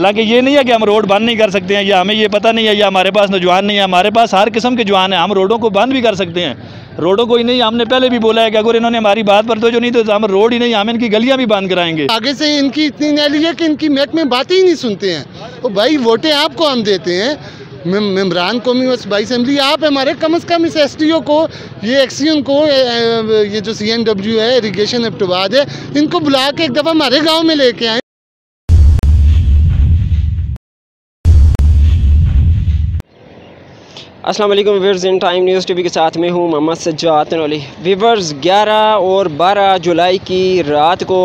हालांकि ये नहीं है कि हम रोड बंद नहीं कर सकते हैं, या हमें ये पता नहीं है, या हमारे पास नौजवान नहीं है। हमारे पास हर किस्म के जवान हैं, हम रोडों को बंद भी कर सकते हैं। रोडों को ही नहीं, हमने पहले भी बोला है कि अगर इन्होंने हमारी बात पर तो जो नहीं तो हम रोड ही नहीं, हम इनकी गलियां भी बंद कराएंगे। आगे से इनकी इतनी नैली है कि इनकी महक में बातें ही नहीं सुनते हैं। तो भाई वोटें आपको हम देते हैं, मेम्बरान कौमी सूबाई असेंबली आप हमारे, कम से कम इस SDO को, ये एक्सीन को, ये जो CNW है, इरीगेशन एप्टवाद है, इनको बुला के एक दफ़ा हमारे गाँव में लेके आए। अस्सलाम वालेकुम viewers, in time news TV के साथ में हूँ मोहम्मद सज्जाद नौली। व्यूअर्स, 11 और 12 जुलाई की रात को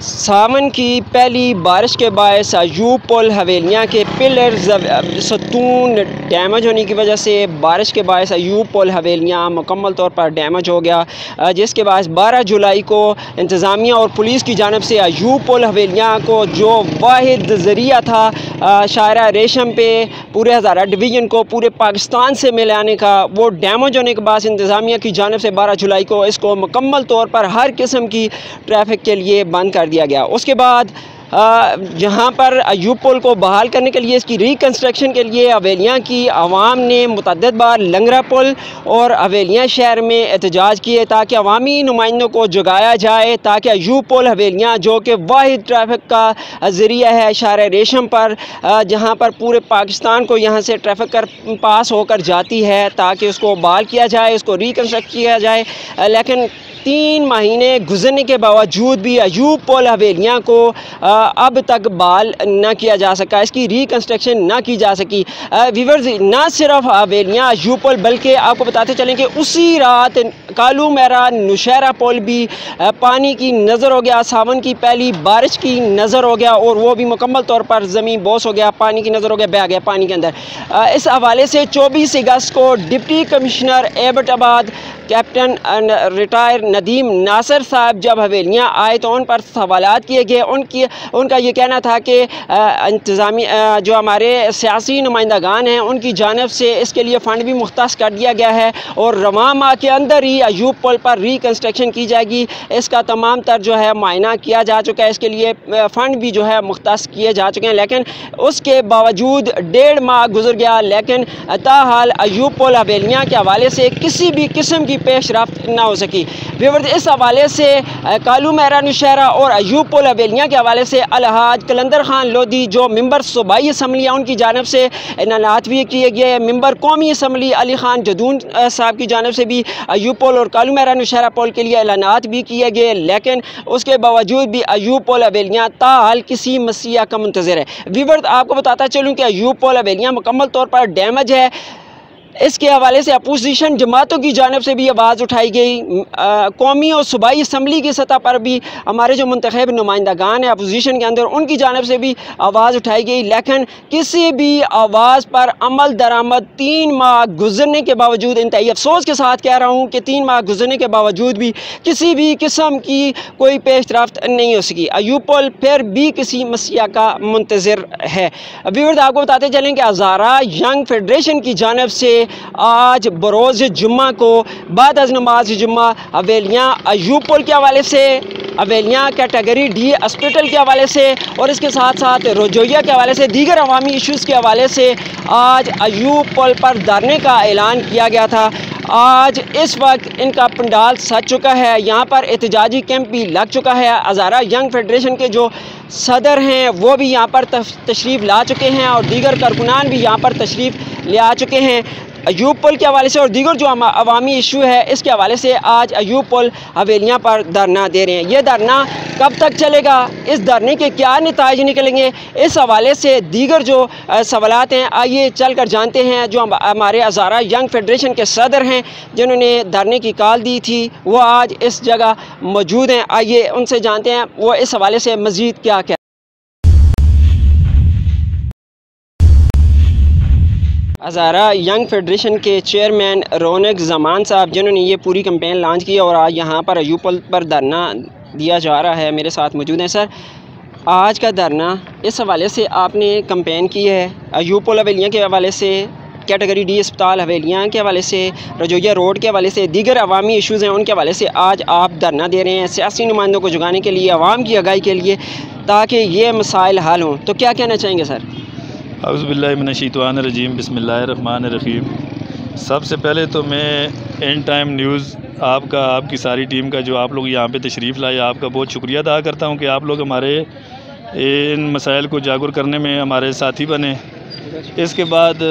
सावन की पहली बारिश के बायस अयूब पुल हवेलियाँ के पिलर्स सतून डैमेज होने की वजह से बारिश के बायस अयूब पुल हवेलियाँ मुकम्मल तौर पर डैमेज हो गया, जिसके बाद 12 जुलाई को इंतज़ामिया और पुलिस की जानिब से अयूब पुल हवेलियाँ को जो वाहिद ज़रिया था शाहरा रेशम पे पूरे हज़ारा डिवीज़न को पूरे पाकिस्तान से मिलाने का, वो डैमेज होने के बाद इंतज़ामिया की जानिब से 12 जुलाई को इसको मुकम्मल तौर पर हर किस्म की ट्रैफिक के लिए बंद कर दिया गया। उसके बाद जहाँ पर अयूब पुल को बहाल करने के लिए, इसकी रिकन्स्ट्रक्शन के लिए हवेलियाँ की आवाम ने मुतअद्दिद बार लंगरा पुल और हवेलियाँ शहर में एहतजाज किए ताकि अवामी नुमाइंदों को जगाया जाए, ताकि अयूब पुल हवेलियाँ जो कि वाहिद ट्रैफिक का ज़रिया है शहर रेशम पर, जहाँ पर पूरे पाकिस्तान को यहाँ से ट्रैफिक कर पास होकर जाती है, ताकि उसको बहाल किया जाए, उसको रिकन्स्ट्रक्ट किया जाए। लेकिन 3 महीने गुजरने के बावजूद भी अयूब पुल हवेलियाँ को अब तक बहाल न किया जा सका, इसकी रिकन्स्ट्रक्शन न की जा सकी। व्यूअर्स, न सिर्फ हवेलियाँ अयूब पुल, बल्कि आपको बताते चलें कि उसी रात कालू मेरा नौशहरा पुल भी पानी की नज़र हो गया, सावन की पहली बारिश की नज़र हो गया, और वो भी मुकम्मल तौर पर ज़मीन बोस हो गया, पानी की नज़र हो गया, बह गया पानी के अंदर। इस हवाले से 24 अगस्त को deputy commissioner Abbottabad captain retire Nadeem Nasir sahab जब हवेलियाँ आए तो उन पर सवालात किए गए। उनका ये कहना था कि इंतज़ामी जो हमारे सियासी नुमाइंदागान हैं उनकी जानिब से इसके लिए फ़ंड भी मुख्तस कर दिया गया है, और रवां माह के अंदर ही अयूब पुल पर रिकन्स्ट्रक्शन की जाएगी। इसका तमाम तर जो है मुआयना किया जा चुका है, इसके लिए फ़ंड भी जो है मुख्तस किए जा चुके हैं। लेकिन उसके बावजूद 1.5 माह गुजर गया, लेकिन ताहाल अयूब पुल हवेलियाँ के हवाले से किसी भी किस्म की पेशरफ्त ना हो सकी। व्यूअर्स, इस हवाले से कालू मेरा नौशहरा और अयूब पुल हवेलियाँ के हवाले से अलहाज कलंदर खान लोधी जो मेंबर सूबाई असम्बली है उनकी जानिब से ऐलानात भी किए गए। मेंबर कौमी असम्बली अली खान जदून साहब की जानिब से भी अयूब पुल और कालू मेरा नौशहरा पुल के लिए ऐलानात भी किए गए, लेकिन उसके बावजूद भी अयूब पुल हवेलियाँ ताहाल किसी मसीहा का मुंतज़िर है। व्यूअर्स, आपको बताता चलूँ कि अयूब पुल हवेलियाँ मुकम्मल तौर पर डैमेज है। इसके हवाले से अपोजिशन जमातों की जानिब से भी आवाज़ उठाई गई, कौमी और सूबाई असम्बली की सतह पर भी हमारे जो मुंतखब नुमाइंदागान है अपोजिशन के अंदर उनकी जानिब से भी आवाज़ उठाई गई, लेकिन किसी भी आवाज़ पर अमल दरामद 3 माह गुजरने के बावजूद, इंतहाई अफसोस के साथ कह रहा हूँ कि 3 माह गुजरने के बावजूद भी किसी भी किस्म की कोई पेशरफ्त नहीं हो सकी। अयूब पुल फिर भी किसी मसीहा का मुंतज़िर है। व्यूअर्स, आपको बताते चलें कि हज़ारा यंग फेडरेशन की जानिब से आज बरोज़ जुम्मा को बाद अज़ नमाज जुम्मा हवेलियाँ अयूब पुल के हवाले से, हवेलियाँ कैटेगरी D हॉस्पिटल के हवाले से, और इसके साथ साथ रजोइया के हवाले से, दीगर अवामी इशूज़ के हवाले से आज अयूब पुल पर धरने का ऐलान किया गया था। आज इस वक्त इनका पंडाल सज चुका है, यहाँ पर एहतजाजी कैंप भी लग चुका है। हज़ारा यंग फेडरेशन के जो सदर हैं वो भी यहाँ पर तशरीफ़ ला चुके हैं, और दीगर कारकुनान भी यहाँ पर तशरीफ़ ले आ चुके हैं। अयूब पुल के हवाले से और दीगर जो अवामी इशू है इसके हवाले से आज अयूब पुल हवेलियाँ पर धरना दे रहे हैं। ये धरना कब तक चलेगा, इस धरने के क्या नतीजे निकलेंगे, इस हवाले से दीगर जो सवालात हैं आइए चल कर जानते हैं। जो हमारे हज़ारा यंग फेडरेशन के सदर हैं जिन्होंने धरने की कॉल दी थी वो आज इस जगह मौजूद हैं, आइए उनसे जानते हैं वो इस हवाले से मज़ीद क्या कहते हैं। हज़ारा यंग फेडरेशन के चेयरमैन रौनक ज़मान साहब जिन्होंने ये पूरी कैंपेन लॉन्च की और आज यहाँ पर अयूब पुल पर धरना दिया जा रहा है, मेरे साथ मौजूद हैं। सर, आज का धरना इस हवाले से आपने कैंपेन की है, अयूब पुल हवेलियाँ के हवाले से, कैटेगरी D अस्पताल हवेलियाँ के हवाले से, रजोइया रोड के हवाले से, दीगर अवामी इशूज़ हैं उनके हवाले से आज आप धरना दे रहे हैं सियासी नुमाइंदों को जगाने के लिए, आवाम की आगाही के लिए, ताकि ये मसाइल हल हों, तो क्या कहना चाहेंगे सर? औज़ुबिल्लाहिमिनश्शैतानिर्रजीम बिस्मिल्लाहिर्रहमानिर्रहीम। सबसे पहले तो मैं एंड टाइम न्यूज़ आपकी सारी टीम का, जो आप लोग यहाँ पे तशरीफ़ लाए, आपका बहुत शुक्रिया अदा करता हूँ कि आप लोग हमारे इन मसाइल को जागरूक करने में हमारे साथी बने। इसके बाद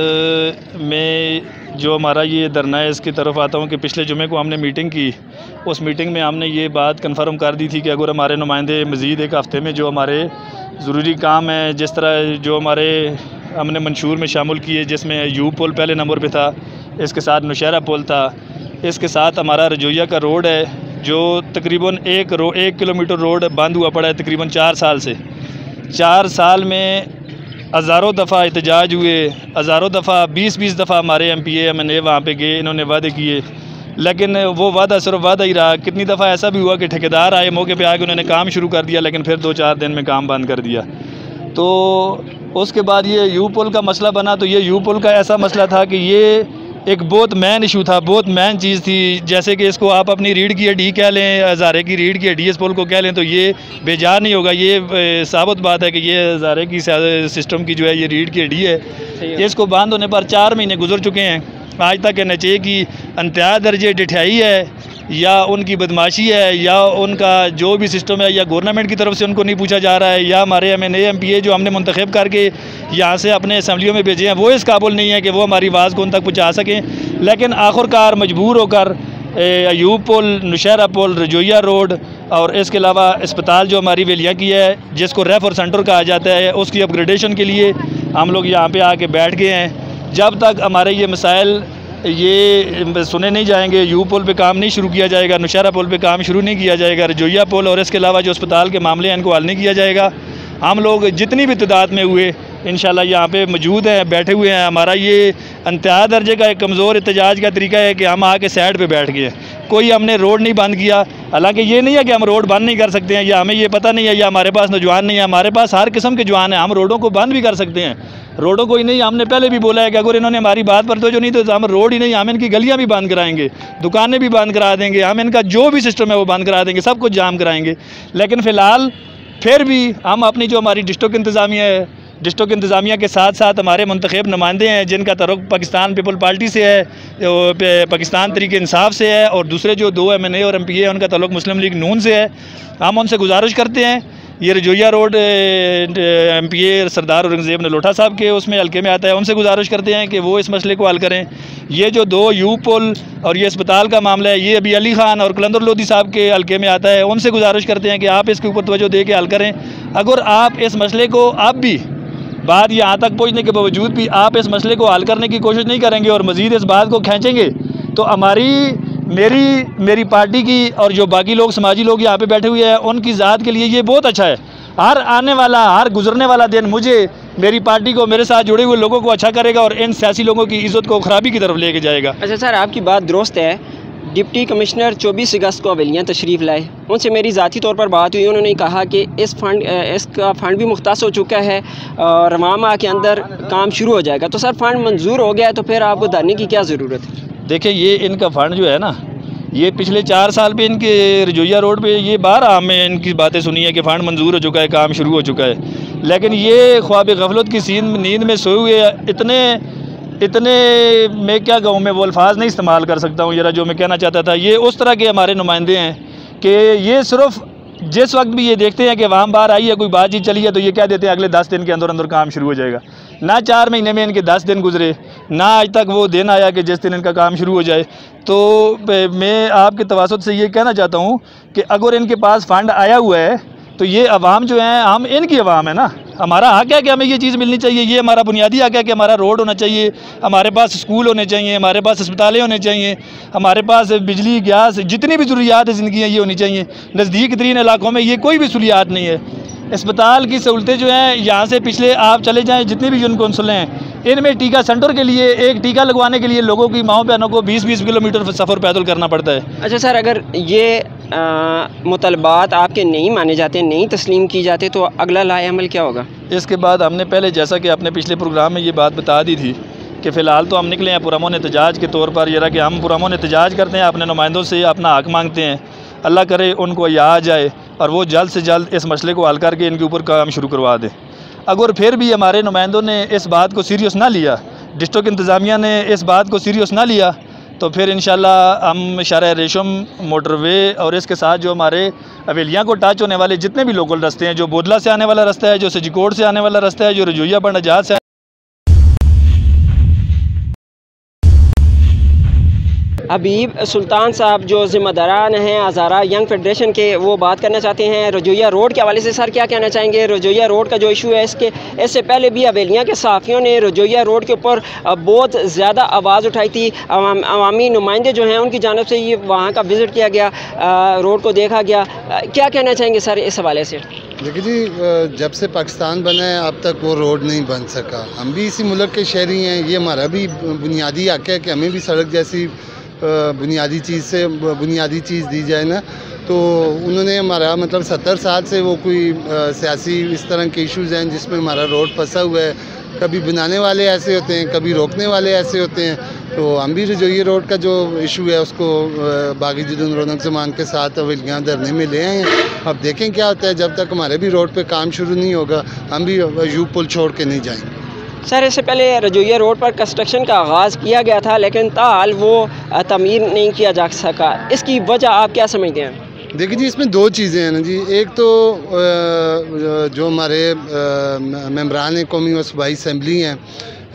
मैं जो हमारा ये धरना है इसकी तरफ आता हूँ कि पिछले जुमे को हमने मीटिंग की, उस मीटिंग में हमने ये बात कन्फर्म कर दी थी कि अगर हमारे नुमाइंदे मज़ीद एक हफ़्ते में जो हमारे ज़रूरी काम है, जिस तरह जो हमारे हमने मंशूर में शामिल किए, जिसमें यूब पुल पहले नंबर पे था, इसके साथ नौशहरा पुल था, इसके साथ हमारा रजोइया का रोड है जो तकरीबन 1 किलोमीटर रोड बंद हुआ पड़ा है तकरीबन 4 साल से। 4 साल में हज़ारों दफ़ा एहतजाज हुए, हज़ारों दफ़ा 20-20 दफ़ा हमारे MPA MNA वहाँ पे गए, इन्होंने वादे किए, लेकिन वो वादा सिर्फ वादा ही रहा। कितनी दफ़ा ऐसा भी हुआ कि ठेकेदार आए, मौके पे आके उन्होंने काम शुरू कर दिया, लेकिन फिर 2-4 दिन में काम बंद कर दिया। तो उसके बाद ये यू पुल का मसला बना, तो ये यू पुल का ऐसा मसला था कि ये एक बहुत मेन इशू था, बहुत मेन चीज़ थी। जैसे कि इसको आप अपनी रीढ़ की हड्डी कह लें, हज़ारे की रीढ़ की हड्डी इस पुल को कह लें, तो ये बेजार नहीं होगा। ये साबित बात है कि ये हज़ारे की सिस्टम की जो है ये रीढ़ की हड्डी है। इसको बंद होने पर 4 महीने गुजर चुके हैं, आज तक कहना चाहिए कि इंतहा दर्जे डिठाई है, या उनकी बदमाशी है, या उनका जो भी सिस्टम है, या गवर्नमेंट की तरफ से उनको नहीं पूछा जा रहा है, या हमारे MNA MPA जो हमने मुंतखब करके यहाँ से अपने असम्बलियों में भेजे हैं वो इस काबिल नहीं है कि वो हमारी आवाज़ को उन तक पहुँचा सकें। लेकिन आखिरकार मजबूर होकर अयूब पुल, नौशहरा पुल, रजोइया रोड और इसके अलावा अस्पताल जो हमारी वेलिया की है, जिसको रेफर सेंटर कहा जाता है, उसकी अपग्रेडेशन के लिए हम लोग यहाँ पर आके बैठ गए हैं। जब तक हमारे ये मसाइल ये सुने नहीं जाएंगे, यू पुल पे काम नहीं शुरू किया जाएगा, नौशहरा पुल पे काम शुरू नहीं किया जाएगा, रजोइया पुल और इसके अलावा जो अस्पताल के मामले हैं इनको हल नहीं किया जाएगा, हम लोग जितनी भी तादाद में हुए इंशाल्लाह यहाँ पे मौजूद हैं, बैठे हुए हैं। हमारा ये इंतहा दर्जे का एक कमज़ोर एहतजाज का तरीका है कि हम आके साइड पे बैठ गए, कोई हमने रोड नहीं बंद किया। हालांकि ये नहीं है कि हम रोड बंद नहीं कर सकते हैं, या हमें ये पता नहीं है, या हमारे पास नौजवान नहीं है। हमारे पास हर किस्म के जवान हैं, हम रोडों को बंद भी कर सकते हैं। रोडों को ही नहीं, हमने पहले भी बोला है कि अगर इन्होंने हमारी बात पर तो जो नहीं, तो हम रोड ही नहीं, हम इनकी गलियाँ भी बंद कराएंगे, दुकानें भी बंद करा देंगे, हम इनका जो भी सिस्टम है वो बंद करा देंगे, सब कुछ जाम कराएंगे। लेकिन फ़िलहाल फिर भी हम अपनी जो हमारी डिस्ट्रिक्ट इंतज़ामिया है, डिस्ट्रिक्ट इंतज़ामिया के साथ साथ हमारे मुंतखब नुमाइंदे हैं जिनका ताल्लुक़ पाकिस्तान पीपल पार्टी से है, पाकिस्तान तरीके इंसाफ से है, और दूसरे जो 2 MNA और MPA हैं उनका ताल्लुक़ मुस्लिम लीग नून से है। हम उनसे गुजारिश करते हैं, ये रजोइया रोड MPA सरदार औरंगज़ेब नलोटा साहब के उसमें हल्के में आता है, उनसे गुजारिश करते हैं कि वो इस मसले को हल करें। ये जो 2 यू पुल और ये अस्पताल का मामला है, ये अभी अली ख़ान और कलंदर लोधी साहब के हल्के में आता है, उनसे गुजारिश करते हैं कि आप इसके ऊपर तवज्जो दे के हल करें। अगर आप इस मसले को आप भी बात यहाँ तक पहुँचने के बावजूद भी आप इस मसले को हल करने की कोशिश नहीं करेंगे और मज़ीद इस बात को खींचेंगे, तो मेरी पार्टी की और जो बाकी लोग समाजी लोग यहाँ पे बैठे हुए हैं उनकी ज़ात के लिए ये बहुत अच्छा है। हर गुजरने वाला दिन मुझे, मेरी पार्टी को, मेरे साथ जुड़े हुए लोगों को अच्छा करेगा और इन सियासी लोगों की इज़्ज़त को खराबी की तरफ लेके जाएगा। अच्छा सर, आपकी बात दुरुस्त है। डिप्टी कमिश्नर 24 अगस्त को अवेलियाँ तशरीफ़ लाए, उनसे मेरी ज़ाती तौर पर बात हुई। उन्होंने कहा कि इसका फ़ंड भी मुख्तास हो चुका है और रवामा के अंदर काम शुरू हो जाएगा। तो सर फ़ंड मंजूर हो गया है तो फिर आपको धरने की क्या ज़रूरत है? देखिए, ये इनका फ़ंड जो है ना, ये पिछले 4 साल पे इनके रजोइया रोड पे ये 12 हमने इनकी बातें सुनी है कि फ़ंड मंजूर हो चुका है, काम शुरू हो चुका है, लेकिन ये ख्वाब गफलत की नींद में सोए हुए इतने मैं क्या कहूँ, मैं वो अल्फाज नहीं इस्तेमाल कर सकता हूँ। जरा जो मैं कहना चाहता था, ये उस तरह के हमारे नुमाइंदे हैं कि ये सिर्फ जिस वक्त भी ये देखते हैं कि वाम बाहर आई है, कोई बातचीत चली है, तो ये कह देते हैं अगले 10 दिन के अंदर अंदर काम शुरू हो जाएगा। ना 4 महीने में इनके 10 दिन गुजरे, ना आज तक वो दिन आया कि जिस दिन इनका काम शुरू हो जाए। तो मैं आपके तवासुत से ये कहना चाहता हूँ कि अगर इनके पास फ़ंड आया हुआ है तो ये अवाम जो है, हम इनकी अवाम है ना, हमारा हक है कि हमें ये चीज़ मिलनी चाहिए, ये हमारा बुनियादी हक है कि हमारा रोड होना चाहिए, हमारे पास स्कूल होने चाहिए, हमारे पास अस्पतालें होने चाहिए, हमारे पास बिजली, गैस, जितनी भी ज़रूरियात ज़िंदगी है ये होनी चाहिए। नज़दीक तरीन इलाकों में ये कोई भी सहूलियात नहीं है। अस्पताल की सहूलतें जो हैं, यहाँ से पिछले आप चले जाएँ जितने भी यून कौंसिल हैं, इनमें टीका सेंटर के लिए, एक टीका लगवाने के लिए लोगों की माओ बहनों को 20-20 किलोमीटर सफ़र पैदल करना पड़ता है। अच्छा सर, अगर ये मुतलबात आपके नहीं माने जाते, नहीं तस्लीम की जाते, तो अगला लाए अमल क्या होगा? इसके बाद हमने पहले, जैसा कि आपने पिछले प्रोग्राम में ये बात बता दी थी कि फ़िलहाल तो हम निकले हैं पुरअमन एहतजाज के तौर पर। ये रहा कि हम पुरअमन एहतजाज करते हैं, अपने नुमाइंदों से अपना हक मांगते हैं। अल्लाह करे उनको या आ जाए और वो जल्द से जल्द इस मसले को हल करके इनके ऊपर काम शुरू करवा दें। अगर फिर भी हमारे नुमाइंदों ने इस बात को सीरियस ना लिया, डिस्ट्रिक्ट इंतज़ामिया ने इस बात को सीरियस ना लिया, तो फिर इंशाल्लाह हम शारा रेशम मोटरवे और इसके साथ जो हमारे हवेलियाँ को टच होने वाले जितने भी लोकल रास्ते हैं, जो बोदला से आने वाला रास्ता है, जो सजीकोट से आने वाला रास्ता है, जो रजोइया बंडा जहाज से हबीब सुल्तान साहब जो ज़िम्मेदारान हैं हज़ारा यंग फेडरेशन के, वो बात करना चाहते हैं रजोइया रोड के हवाले से। सर क्या कहना चाहेंगे रजोइया रोड का जो इशू है, इससे पहले भी हवेलियाँ के सहाफ़ियों ने रजोइया रोड के ऊपर बहुत ज़्यादा आवाज़ उठाई थी। अवामी नुमाइंदे जो हैं उनकी जानब से ये वहाँ का विज़िट किया गया, रोड को देखा गया। क्या कहना चाहेंगे सर इस हवाले से? देखिए जी, जब से पाकिस्तान बना है अब तक वो रोड नहीं बन सका। हम भी इसी मुल्क के शहरी हैं, ये हमारा भी बुनियादी हक़ है कि हमें भी सड़क जैसी बुनियादी चीज़ दी जाए ना। तो उन्होंने हमारा मतलब 70 साल से वो कोई सियासी इस तरह के इश्यूज़ हैं जिसमें हमारा रोड फंसा हुआ है। कभी बनाने वाले ऐसे होते हैं, कभी रोकने वाले ऐसे होते हैं। तो हम भी रजोइया रोड का जो इशू है उसको बागी जुदून रौनक ज़मान के साथ हवेलियाँ धरने में ले आए हैं। अब देखें क्या होता है। जब तक हमारे भी रोड पे काम शुरू नहीं होगा हम भी यूं पुल छोड़ के नहीं जाएंगे। सर इससे पहले रजोइया रोड पर कंस्ट्रक्शन का आगाज़ किया गया था लेकिन ताल वो तमीर नहीं किया जा सका, इसकी वजह आप क्या समझते हैं? देखिए जी, इसमें दो चीज़ें हैं ना जी। एक तो जो हमारे मेंबरान कौमी व सूबाई असम्बली हैं,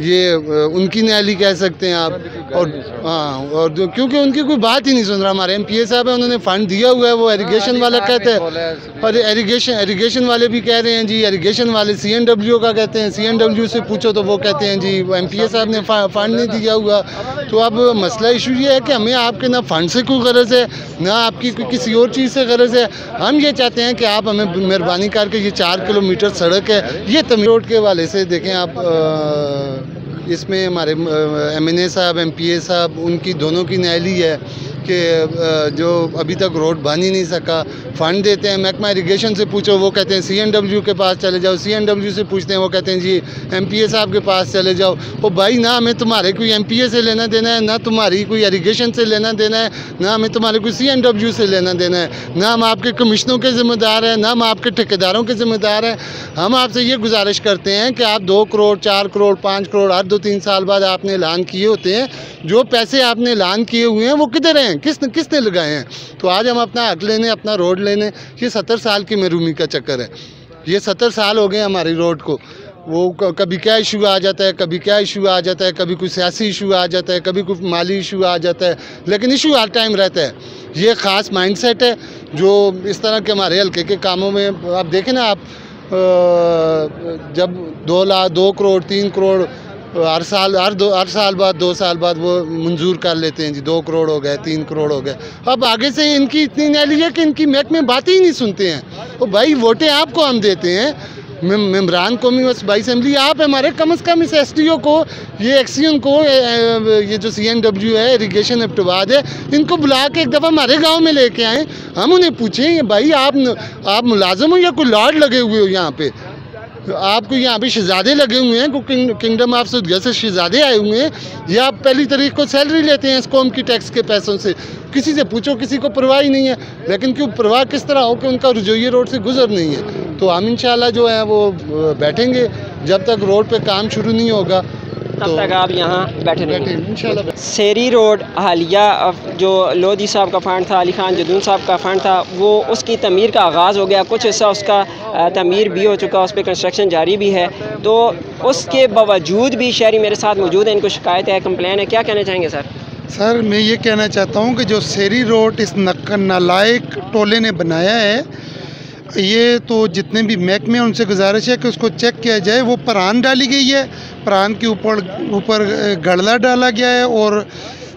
ये उनकी नाअहली कह सकते हैं आप। और हाँ, और जो क्योंकि उनकी कोई बात ही नहीं सुन रहा। हमारे MPA साहब हैं, उन्होंने फ़ंड दिया हुआ है, वो इरिगेशन वाला कहते हैं। और इरिगेशन वाले भी कह रहे हैं जी, इरिगेशन वाले CNW का कहते हैं। CNW से पूछो तो वो कहते हैं जी MPA साहब ने फ़ंड नहीं दिया हुआ। तो अब मसला इशू ये है कि हमें आपके ना फ़ंड से कोई गरज है, ना आपकी किसी और चीज़ से गरज है। हम ये चाहते हैं कि आप हमें मेहरबानी करके ये 4 किलोमीटर सड़क है, ये तमीर रोड के हवाले से देखें आप। इसमें हमारे MNA साहब, MPA साहब, उनकी दोनों की नाअहली है कि जो अभी तक रोड बन ही नहीं सका। फ़ंड देते हैं, महकमा इरिगेशन से पूछो वो कहते हैं CNW के पास चले जाओ, CNW से पूछते हैं वो कहते हैं जी MPA साहब के पास चले जाओ। ओ भाई, ना हमें तुम्हारे कोई MPA से लेना देना है, ना तुम्हारी कोई इरिगेशन से लेना देना है, ना हमें तुम्हारे कोई CNW से लेना देना है, ना हम आपके कमिश्नरों के ज़िम्मेदार हैं, ना हम आपके ठेकेदारों के ज़िम्मेदार हैं। हम आपसे ये गुजारिश करते हैं कि आप 2 करोड़ 4 करोड़ 5 करोड़ हर 2-3 साल बाद आपने ऐलान किए होते हैं, जो पैसे आपने ऐलान किए हुए हैं वो किधर हैं, किसने लगाए हैं? तो आज हम अपना हक लेने, अपना रोड लेने, ये 70 साल की महरूमी का चक्कर है। ये 70 साल हो गए हमारी रोड को। वो कभी क्या इशू आ जाता है, कभी क्या इशू आ जाता है, कभी कोई सियासी इशू आ जाता है, कभी कोई माली इशू आ जाता है, लेकिन इशू हर टाइम रहता है। ये ख़ास माइंडसेट है जो इस तरह के हमारे हल्के के कामों में आप देखें ना। आप जब 2 करोड़ 3 करोड़ हर साल बाद 2 साल बाद वो मंजूर कर लेते हैं जी, 2 करोड़ हो गए, 3 करोड़ हो गए। अब आगे से इनकी इतनी नाअहली है कि इनकी महकमे बातें ही नहीं सुनते हैं। तो भाई, वोटें आपको हम देते हैं, मेंबरान कौमी व सूबाई असम्बली आप हमारे, कम से कम इस SDO को, ये एक्सियन को, ये जो CNW है, इरिगेशन एप्टवाद है, इनको बुला के एक दफ़ा हमारे गांव में लेके आएँ। हम उन्हें पूछें भाई आप मुलाजिम हो या कोई लॉर्ड लगे हुए हो यहाँ पे? आपको यहाँ पे शहजादे लगे हुए हैं, किंगडम ऑफ सऊदिया से शहजादे आए हुए हैं, या आप पहली तारीख को सैलरी लेते हैं इस कौम की टैक्स के पैसों से? किसी से पूछो, किसी को परवाह ही नहीं है। लेकिन क्यों परवाह किस तरह हो कि उनका रजोइया रोड से गुजर नहीं है। तो हम इंशाल्लाह जो है वो बैठेंगे जब तक रोड पे काम शुरू नहीं होगा, तब तक आप यहाँ बैठे रहेंगे इंशाल्लाह। सेरी रोड हालिया जो लोधी साहब का फ़ंड था, अली खान जदून साहब का फ़ंड था, वो उसकी तमीर का आगाज़ हो गया। कुछ हिस्सा उसका तमीर भी हो चुका, उस पर कंस्ट्रक्शन जारी भी है। तो उसके बावजूद भी शहरी मेरे साथ मौजूद है, इनको शिकायत है, कंप्लेन है। क्या कहना चाहेंगे सर? सर मैं ये कहना चाहता हूँ कि जो सेरी रोड इस नालायक टोले ने बनाया है, ये तो जितने भी महकमे हैं उनसे गुजारिश है कि उसको चेक किया जाए। वो परान डाली गई है, परान के ऊपर गड़ला डाला गया है और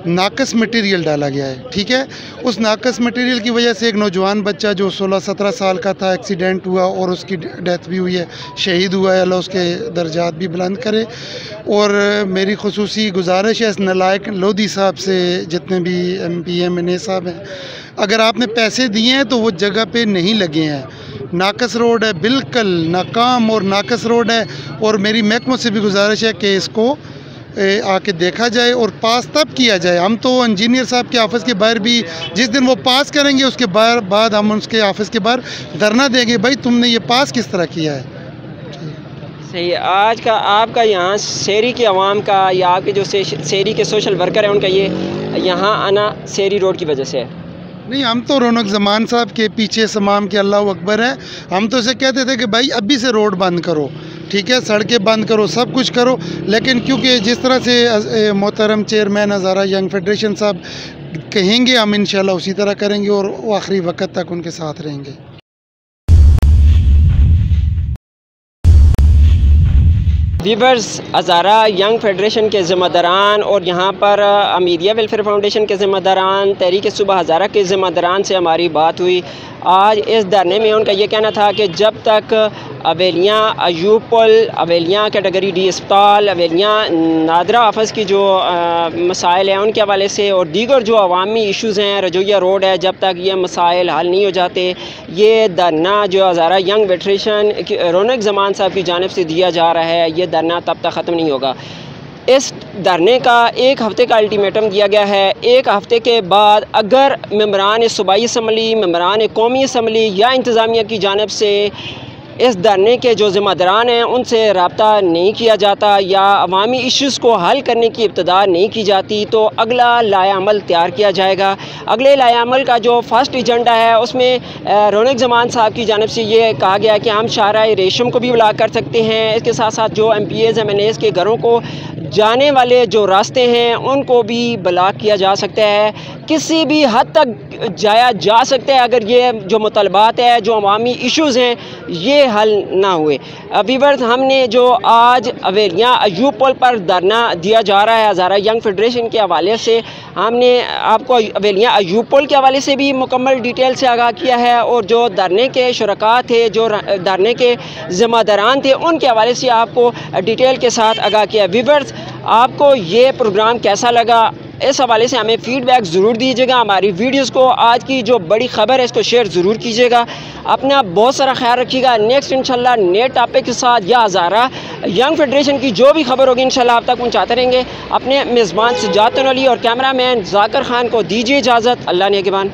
नाकस मटेरियल डाला गया है। ठीक है, उस नाकस मटेरियल की वजह से एक नौजवान बच्चा जो 16-17 साल का था, एक्सीडेंट हुआ और उसकी डेथ भी हुई है, शहीद हुआ है। अल्लाह उसके दर्जात भी बुलंद करे। और मेरी खुसूसी गुजारिश है इस नालायक लोधी साहब से, जितने भी MP MNA साहब हैं, अगर आपने पैसे दिए हैं तो वो जगह पे नहीं लगे हैं। नाकस रोड है, बिल्कुल नाकाम और नाकस रोड है। और मेरी महकमों से भी गुजारिश है कि इसको आके देखा जाए और पास तब किया जाए। हम तो इंजीनियर साहब के ऑफ़िस के बाहर भी जिस दिन वो पास करेंगे उसके बाद हम उसके ऑफ़िस के बाहर धरना देंगे, भाई तुमने ये पास किस तरह किया है। सही। आज का आपका यहाँ शहरी की आवाम का या आपके जो शहरी के सोशल वर्कर हैं उनका ये यहाँ आना शहरी रोड की वजह से है? नहीं, हम तो रौनक ज़मान साहब के पीछे समाम के अल्लाह अकबर है। हम तो इसे कहते थे कि भाई अभी से रोड बंद करो, ठीक है, सड़कें बंद करो, सब कुछ करो, लेकिन क्योंकि जिस तरह से मोहतरम चेयरमैन हज़ारा यंग फेडरेशन साहब कहेंगे, हम इंशाल्लाह उसी तरह करेंगे और आखिरी वक्त तक उनके साथ रहेंगे। वीवर्स, हज़ारा यंग फेडरेशन के ज़िम्मेदारान और यहाँ पर मीडिया वेलफेयर फाउंडेशन के ज़िम्मेदारान, तहरीक सुबह हज़ारा के ज़िम्मेदारान से हमारी बात हुई। आज इस धरने में उनका ये कहना था कि जब तक अवेलियाँ अयूब पुल, अवेलियाँ कैटेगरी डी अस्पताल, अवेलियाँ नादरा ऑफिस की जो मसाइल हैं उनके हवाले से और दीगर जो अवामी इशूज़ हैं, रजोइया रोड है, जब तक ये मसाइल हल नहीं हो जाते, ये धरना जो हज़ारा यंग फेडरेशन रौनक ज़मान साहब की जानिब से दिया जा रहा है, ये धरना तब तक ख़त्म नहीं होगा। इस धरने का 1 हफ़्ते का अल्टीमेटम दिया गया है। 1 हफ़्ते के बाद अगर मेंबरान सूबाई असम्बली, मेंबरान कौमी असम्बली या इंतज़ामिया की जानिब से इस धरने के जो ज़िम्मेदारान हैं उनसे रब्ता नहीं किया जाता या अवामी इश्यूज़ को हल करने की इब्तिदा नहीं की जाती, तो अगला लाएअमल तैयार किया जाएगा। अगले लाएअमल का जो फर्स्ट एजेंडा है उसमें रौनक ज़मान साहब की जानिब से ये कहा गया है कि हम शाहराह रेशम को भी ब्लॉक कर सकते हैं। इसके साथ साथ जो MPAs MNAs के घरों को जाने वाले जो रास्ते हैं उनको भी ब्लॉक किया जा सकता है। किसी भी हद तक जाया जा सकता है अगर ये जो मुतालबात है, जो अवामी इश्यूज़ हैं, ये हल ना हुए। वीवर्स, हमने जो आज अवेलियाँ अयूब पुल पर धरना दिया जा रहा है हज़ारा यंग फेडरेशन के हवाले से, हमने आपको अवेलियाँ अयूब पुल के हवाले से भी मुकम्मल डिटेल से आगाह किया है और जो धरने के शुरका थे, जो धरने के ज़िम्मेदारान थे, उनके हवाले से आपको डिटेल के साथ आगाह किया। वीवर्स, आपको ये प्रोग्राम कैसा लगा, इस हवाले से हमें फ़ीडबैक ज़रूर दीजिएगा। हमारी वीडियोस को, आज की जो बड़ी ख़बर है, इसको शेयर ज़रूर कीजिएगा। अपना बहुत सारा ख्याल रखिएगा। नेक्स्ट इंशाल्लाह नए टॉपिक के साथ या हज़ारा यंग फेडरेशन की जो भी खबर होगी इंशाल्लाह आप तक पहुँचाते रहेंगे। अपने मेज़बान सज्जाद अली और कैमरामैन जाकिर खान को दीजिए इजाज़त। अल्लाह निगहबान।